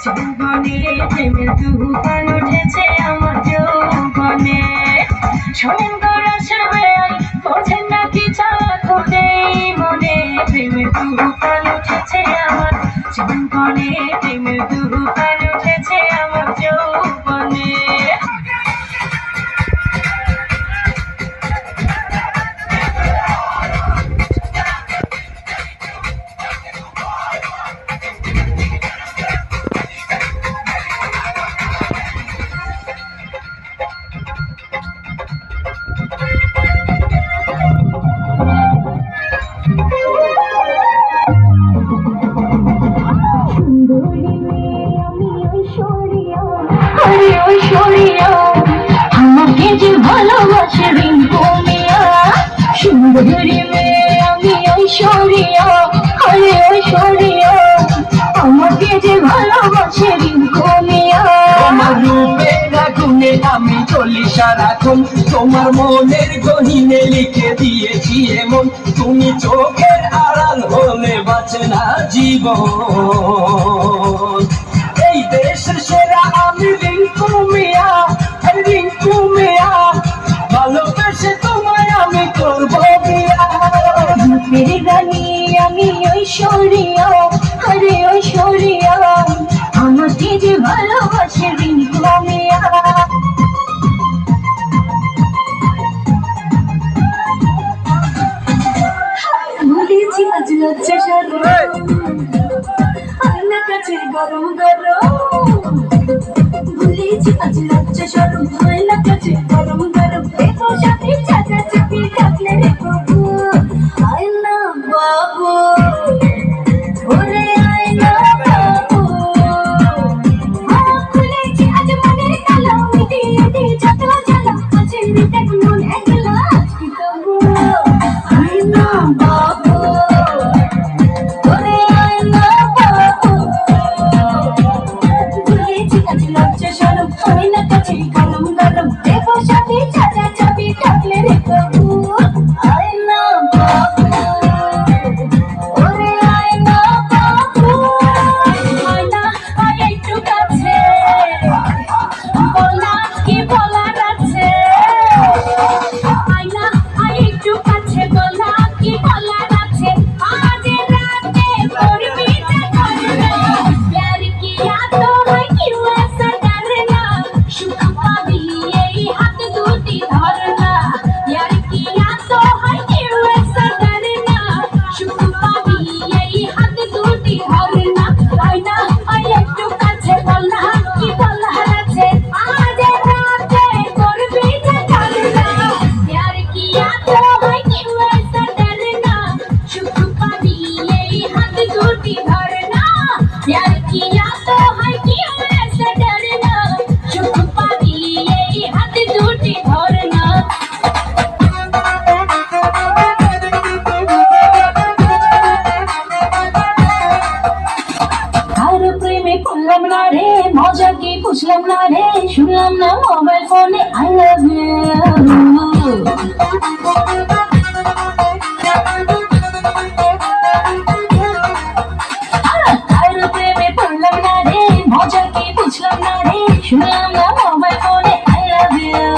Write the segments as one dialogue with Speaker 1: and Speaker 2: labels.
Speaker 1: যৌবনে প্রেমের তুফান উঠেছে আমার যৌবনে। শোনেন গরাসের বেয়াই বোঝেন না কি চালাকো নেই মনে। প্রেমের তুফান উঠেছে আমার যৌবনে, প্রেমের তুফান উঠেছে আমার যৌবনে। আমাকে যে ভালোবাসে রিঙ্কু মিয়া, সুন্দরী মেয়ে আমি ঐশ্বরিয়া। আরে ঐশ্বরিয়া, আমাকে যে ভালোবাসে রিঙ্কু মিয়া।
Speaker 2: তোমার রূপের আগুনে আমি চলি সারাক্ষণ, তোমার মনের গহীনে লিখে দিয়েছি এমন, তুমি চোখের আড়াল হলে বাঁচে না জীবন। এই দেশের সেরা আমি রিঙ্কু মিয়া, রিঙ্কু মিয়া, ভালোবেসে তোমায় আমি করবো বিয়া।
Speaker 1: রূপের রানী আমি ঐশ্বরিয়া। আরে ঐশ্বরিয়া, আমাকে যে ভালোবাসে রিঙ্কু মিয়া। ভুলেছি আজ লজ্জা শরম, আয়না কাছে গরম গরম। ভুলেছি আজ লজ্জা শরম, আয়না কাছে গরম গরম। দেখো সাথে চাচা চাপি থাকলে রে বাবু, আয়না বাবু, ওরে আয়না বাবু। খুলেছি আজ মনের তালা, মিটিয়ে দিয়ে যত জ্বালা আছে দেখ মন একলা আজকে তবু। আয়না বাবু, ওরে আয়না বাবু। ভুলেছি আজ লজ্জা শরম, আয়না কাছে গরম গরম। দেখো সাথে চাচা চাপি থাকলে রে বাবু, আয়না বাবু, ওরে আয়না বাবু। আয়না আয় একটু কাছে, বলা কি বলার আছে। আয়না আয় একটু কাছে, বলা কি বলার আছে। আজ রাতে করবি যা করনা, প্যার কিয়া তো হয় क्यों ऐसा डरना। সুখ পাবি এই হাত দুটি ধরনা, প্যার কিয়া তো হয় क्यों ऐसा डरना। সুখ পাবি এই হাত দুটি ধরনা। আয়না আয় একটু কাছে, বলা কি বলার আছে। আজ রাতে করবি যা করনা, প্যার কিয়া তো হয় क्यों ऐसा डरना। সুখ পাবি এই হাত দুটি ধরনা, প্যার কিয়া তো হয় क्यों ऐसा डरना। সুখ পাবি এই হাত দুটি ধরনা। কার প্রেমে পড়লাম না রে, মজা কি বুঝলাম না রে। শুনলাম না মোবাইল ফোনে আই লাভ ইউ। কার প্রেমে পড়লাম না রে, মজা কি বুঝলাম না রে। শুনলাম না মোবাইল ফোনে আই লাভ ইউ।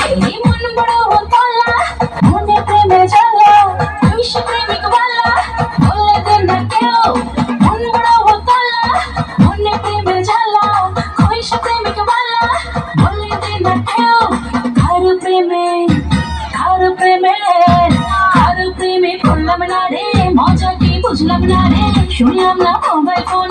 Speaker 1: এই মন বড় হতলা, মনে প্রেমে জ্বালা। তুই প্রেমিক বালা, বলে দে না কেউ। মন বড় হতলা, মনে প্রেমে জ্বালা। তুই প্রেমিক বালা, বলে দে না কেউ। কার প্রেমে, কার প্রেমে, কার প্রেমে পড়লাম না রে, মজা কি বুঝলাম না রে। শুনলাম না মোবাইল ফোন